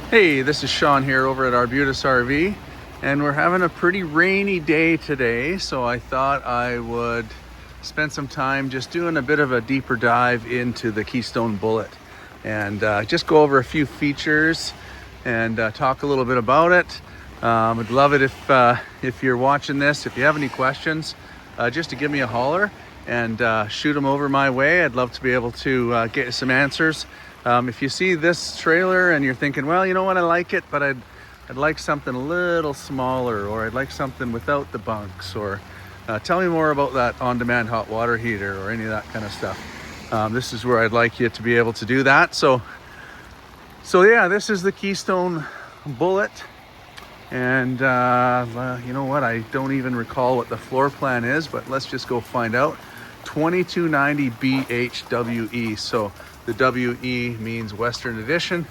Hey, this is Sean here over at Arbutus RV, and we're having a pretty rainy day today, so I thought I would spend some time just doing a bit of a deeper dive into the Keystone Bullet and just go over a few features and talk a little bit about it. I'd love it if you're watching this, if you have any questions, just to give me a holler and shoot them over my way. I'd love to be able to get you some answers. If you see this trailer and you're thinking, well, you know what, I like it, but I'd like something a little smaller, or I'd like something without the bunks, or tell me more about that on-demand hot water heater or any of that kind of stuff. This is where I'd like you to be able to do that. So yeah, this is the Keystone Bullet. And you know what, I don't even recall what the floor plan is, but let's just go find out. 2290 BHWE. So the WE means Western Edition.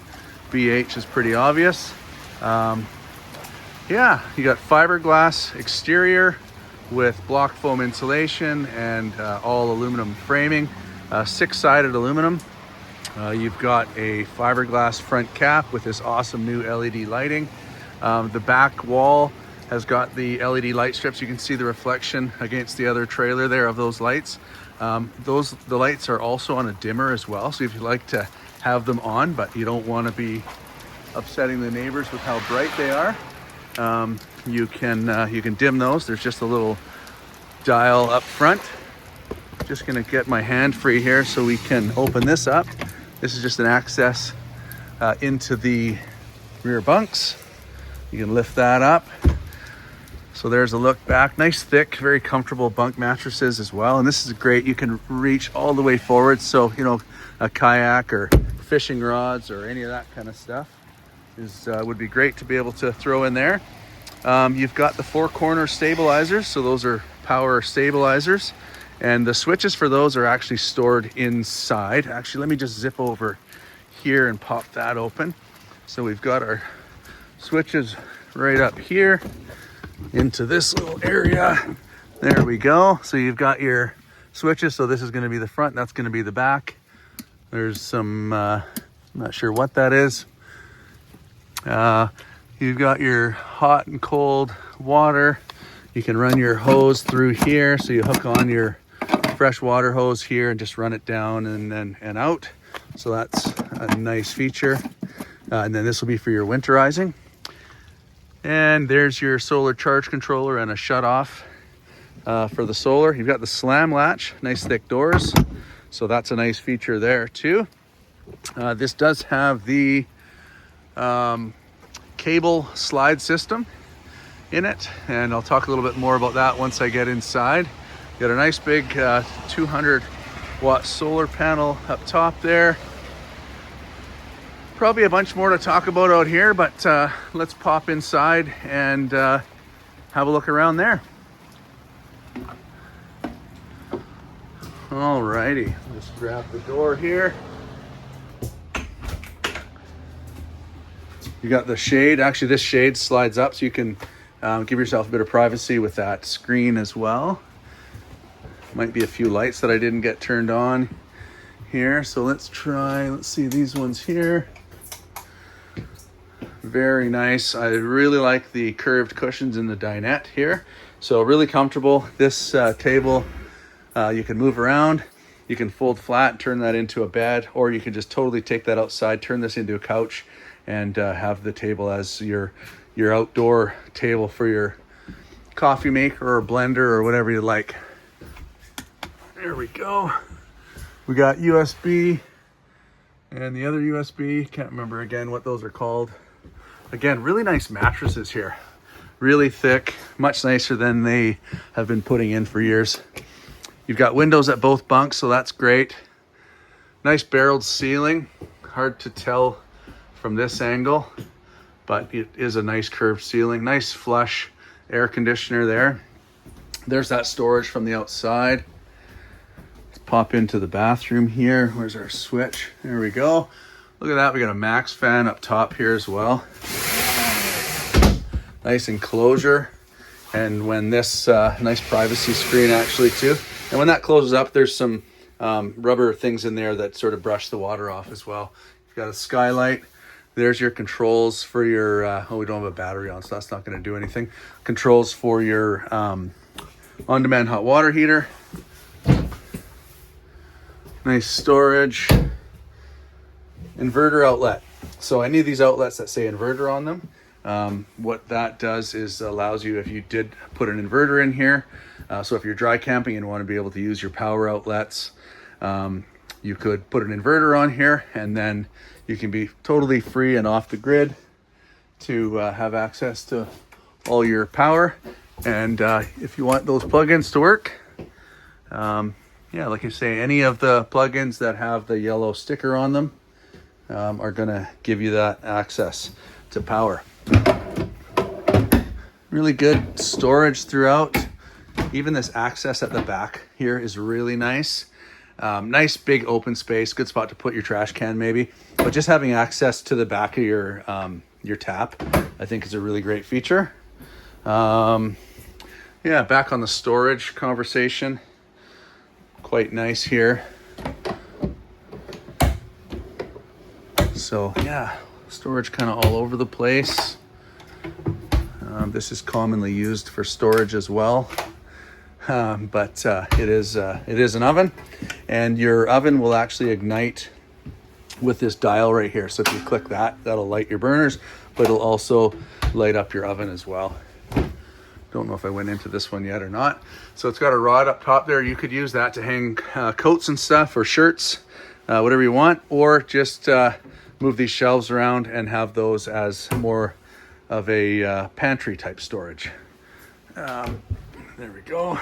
BH is pretty obvious. Yeah, you got fiberglass exterior with block foam insulation and all aluminum framing, six-sided aluminum. You've got a fiberglass front cap with this awesome new LED lighting. The back wall has got the LED light strips. You can see the reflection against the other trailer there of those lights. The lights are also on a dimmer as well, so if you like to have them on but you don't want to be upsetting the neighbors with how bright they are, you can dim those. There's just a little dial up front. Just gonna get my hand free here so we can open this up. This is just an access into the rear bunks. You can lift that up. So there's a look back. Nice thick, very comfortable bunk mattresses as well. And this is great. You can reach all the way forward. So, you know, a kayak or fishing rods or any of that kind of stuff would be great to be able to throw in there. You've got the four corner stabilizers. So those are power stabilizers. And the switches for those are actually stored inside. Actually, let me just zip over here and pop that open. So we've got our switches right up here into this little area. There we go. So you've got your switches. So this is going to be the front, that's going to be the back. There's some I'm not sure what that is. You've got your hot and cold water. You can run your hose through here, so you hook on your fresh water hose here and just run it down and out. So that's a nice feature. And then this will be for your winterizing. And there's your solar charge controller and a shut off for the solar. You've got the slam latch, nice thick doors. So that's a nice feature there too. This does have the cable slide system in it. And I'll talk a little bit more about that once I get inside. You got a nice big 200 watt solar panel up top there. Probably a bunch more to talk about out here, but let's pop inside and have a look around there. Alrighty, just grab the door here. You got the shade. Actually, this shade slides up so you can give yourself a bit of privacy with that screen as well. Might be a few lights that I didn't get turned on here. So let's see these ones here. Very nice. I really like the curved cushions in the dinette here. So really comfortable. This table, you can move around. You can fold flat and turn that into a bed, or you can just totally take that outside, turn this into a couch, and have the table as your outdoor table for your coffee maker or blender or whatever you like. There we go. We got USB and the other USB. Can't remember again what those are called. Again, really nice mattresses here. Really thick, much nicer than they have been putting in for years. You've got windows at both bunks, so that's great. Nice barreled ceiling. Hard to tell from this angle, but it is a nice curved ceiling. Nice flush air conditioner there. There's that storage from the outside. Let's pop into the bathroom here. Where's our switch? There we go. Look at that, we got a max fan up top here as well. Nice enclosure. And when this, nice privacy screen actually too. And when that closes up, there's some rubber things in there that sort of brush the water off as well. You've got a skylight. There's your controls for your, oh, we don't have a battery on, so that's not gonna do anything. Controls for your on-demand hot water heater. Nice storage. Inverter outlet. So any of these outlets that say inverter on them, what that does is allows you, if you did put an inverter in here, so if you're dry camping and want to be able to use your power outlets, you could put an inverter on here, and then you can be totally free and off the grid to have access to all your power. And if you want those plugins to work, yeah, like I say, any of the plugins that have the yellow sticker on them are gonna give you that access to power. Really good storage throughout. Even this access at the back here is really nice. Nice big open space, good spot to put your trash can maybe. But just having access to the back of your tap, I think is a really great feature. Yeah, back on the storage conversation. Quite nice here. So yeah, storage kind of all over the place. This is commonly used for storage as well. But it is an oven, and your oven will actually ignite with this dial right here. So if you click that, that'll light your burners, but it'll also light up your oven as well. Don't know if I went into this one yet or not. So it's got a rod up top there. You could use that to hang coats and stuff, or shirts, whatever you want, or just move these shelves around and have those as more of a pantry type storage. There we go.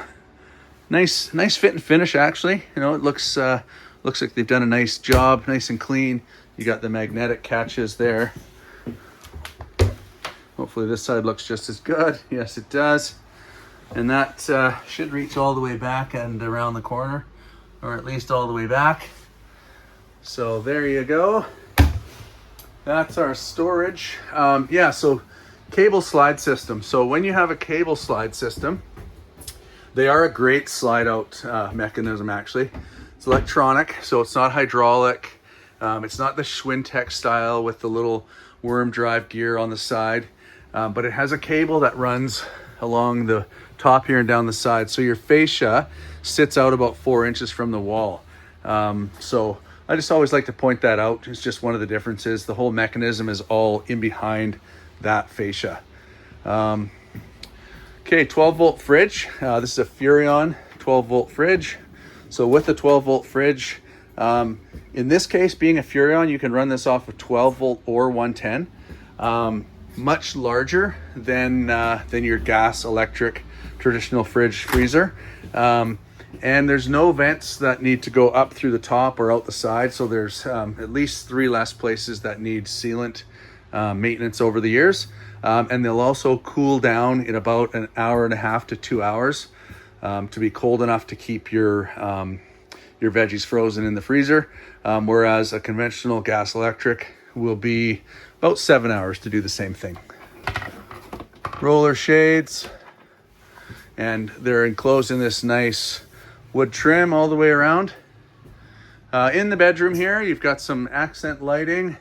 Nice fit and finish, actually. You know, it looks like they've done a nice job, nice and clean. You got the magnetic catches there. Hopefully this side looks just as good. Yes, it does. And that should reach all the way back and around the corner, or at least all the way back. So there you go. That's our storage. Yeah, so cable slide system. So when you have a cable slide system, they are a great slide out mechanism, actually. It's electronic, so it's not hydraulic. It's not the Schwintek style with the little worm drive gear on the side, but it has a cable that runs along the top here and down the side. So your fascia sits out about 4 inches from the wall. So I just always like to point that out. It's just one of the differences. The whole mechanism is all in behind that fascia. Okay, 12 volt fridge. This is a Furrion 12 volt fridge. So with the 12 volt fridge, in this case, being a Furrion, you can run this off of 12 volt or 110. Much larger than your gas, electric, traditional fridge freezer. And there's no vents that need to go up through the top or out the side. So there's at least 3 less places that need sealant maintenance over the years. And they'll also cool down in about an hour and a half to 2 hours to be cold enough to keep your veggies frozen in the freezer. Whereas a conventional gas electric will be about 7 hours to do the same thing. Roller shades, and they're enclosed in this nice wood trim all the way around. In the bedroom here, you've got some accent lighting.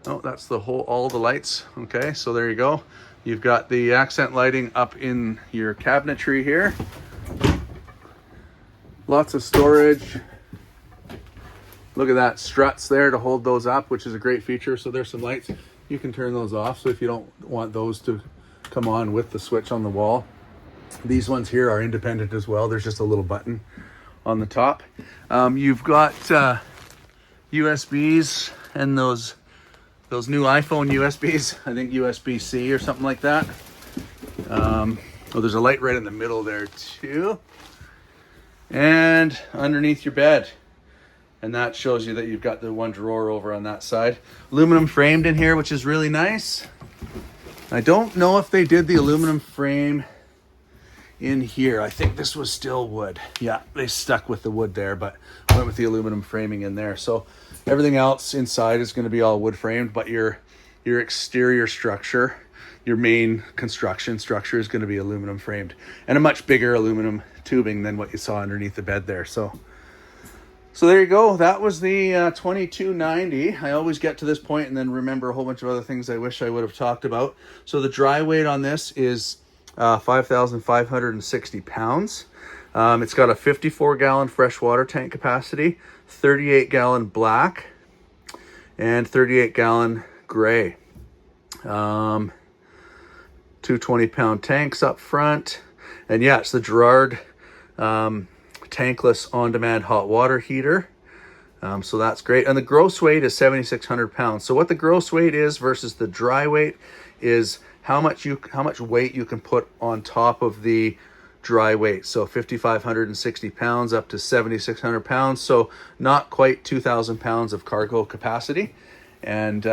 Oh, that's all the lights. Okay, so there you go. You've got the accent lighting up in your cabinetry here. Lots of storage. Look at that, struts there to hold those up, which is a great feature. So there's some lights. You can turn those off. So if you don't want those to come on with the switch on the wall, these ones here are independent as well. There's just a little button on the top. You've got USBs and those new iPhone USBs, I think USB-C or something like that. Oh, there's a light right in the middle there too. And underneath your bed. And that shows you that you've got the one drawer over on that side. Aluminum framed in here, which is really nice. I don't know if they did the aluminum frame in here. I think this was still wood. Yeah, they stuck with the wood there, but went with the aluminum framing in there. So everything else inside is going to be all wood framed, but your exterior structure, your main construction structure, is going to be aluminum framed, and a much bigger aluminum tubing than what you saw underneath the bed there. So So there you go. That was the 2290. I always get to this point and then remember a whole bunch of other things I wish I would have talked about. So the dry weight on this is 5,560 pounds. It's got a 54-gallon freshwater tank capacity, 38-gallon black, and 38-gallon gray. 2 20-pound tanks up front. And yeah, it's the Girard tankless on-demand hot water heater. So that's great. And the gross weight is 7,600 pounds. So what the gross weight is versus the dry weight is how much weight you can put on top of the dry weight. So 5,560 pounds up to 7,600 pounds. So not quite 2,000 pounds of cargo capacity. And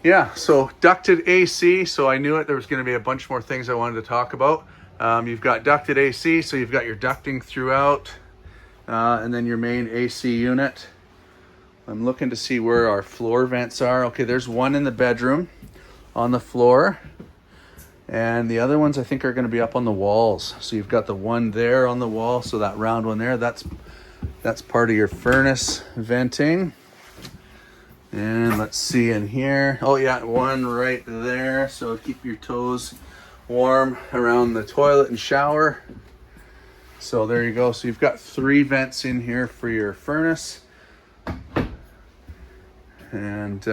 yeah, so ducted AC. So I knew there was going to be a bunch more things I wanted to talk about. You've got ducted AC, so you've got your ducting throughout, and then your main AC unit. I'm looking to see where our floor vents are. Okay, there's one in the bedroom on the floor, and the other ones I think are going to be up on the walls. So you've got the one there on the wall, so that round one there, that's part of your furnace venting. And let's see in here. Oh yeah, one right there, so keep your toes warm around the toilet and shower. So there you go. So you've got 3 vents in here for your furnace. And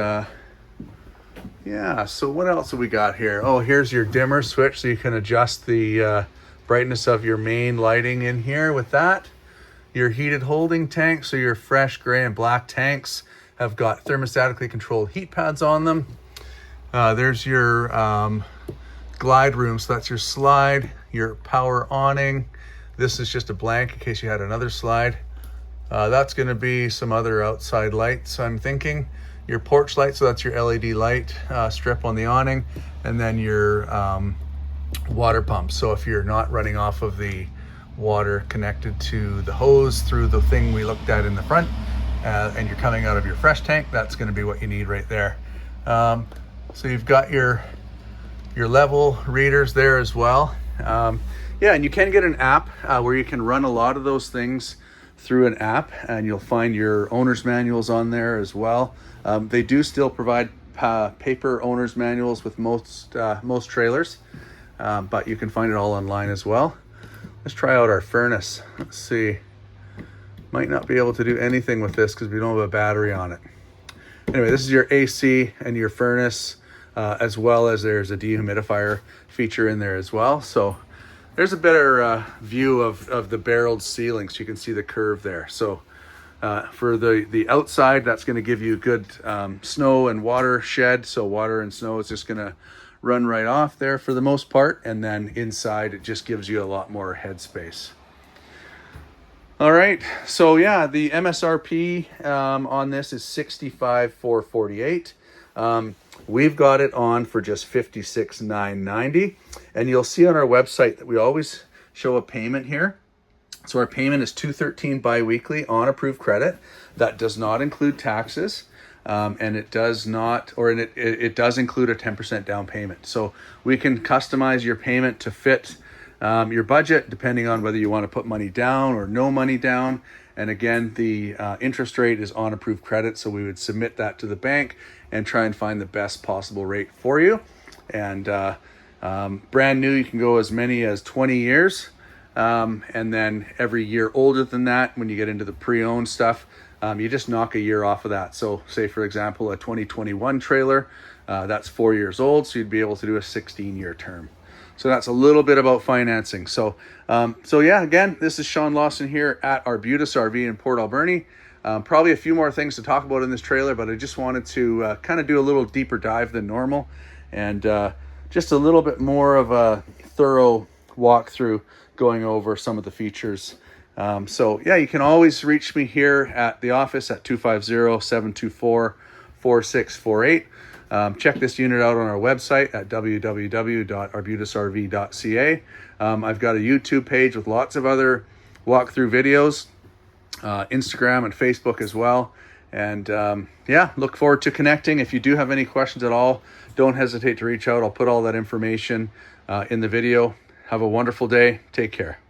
yeah, so what else have we got here? Oh, here's your dimmer switch, so you can adjust the brightness of your main lighting in here with that. Your heated holding tank, so your fresh gray and black tanks have got thermostatically controlled heat pads on them. There's your glide room, so that's your slide, your power awning. This is just a blank in case you had another slide. That's going to be some other outside lights, I'm thinking. Your porch light, so that's your LED light strip on the awning, and then your water pump. So if you're not running off of the water connected to the hose through the thing we looked at in the front, and you're coming out of your fresh tank, that's going to be what you need right there. So you've got your level readers there as well. Yeah, and you can get an app where you can run a lot of those things through an app, and you'll find your owner's manuals on there as well. They do still provide paper owner's manuals with most trailers, but you can find it all online as well. Let's try out our furnace. Let's see. Might not be able to do anything with this because we don't have a battery on it. Anyway, this is your AC and your furnace, as well as there's a dehumidifier feature in there as well. So there's a better view of the barreled ceiling, so you can see the curve there. So for the outside, that's going to give you good snow and water shed. So water and snow is just going to run right off there for the most part. And then inside, it just gives you a lot more headspace. All right, so yeah, the MSRP on this is $65,448. We've got it on for just $56,990, and you'll see on our website that we always show a payment here. So our payment is $213 biweekly on approved credit. That does not include taxes, and it does not, or it does include a 10% down payment. So we can customize your payment to fit your budget, depending on whether you want to put money down or no money down. And again, the interest rate is on approved credit, so we would submit that to the bank and try and find the best possible rate for you. And brand new, you can go as many as 20 years. And then every year older than that, when you get into the pre-owned stuff, you just knock a year off of that. So say, for example, a 2021 trailer, that's 4 years old, so you'd be able to do a 16-year term. So that's a little bit about financing. So yeah, again, this is Sean Lawson here at Arbutus RV in Port Alberni. Probably a few more things to talk about in this trailer, but I just wanted to kind of do a little deeper dive than normal, and just a little bit more of a thorough walkthrough going over some of the features. So yeah, you can always reach me here at the office at 250-724-4648. Check this unit out on our website at www.arbutusrv.ca. I've got a YouTube page with lots of other walkthrough videos, Instagram and Facebook as well. And yeah, look forward to connecting. If you do have any questions at all, don't hesitate to reach out. I'll put all that information in the video. Have a wonderful day. Take care.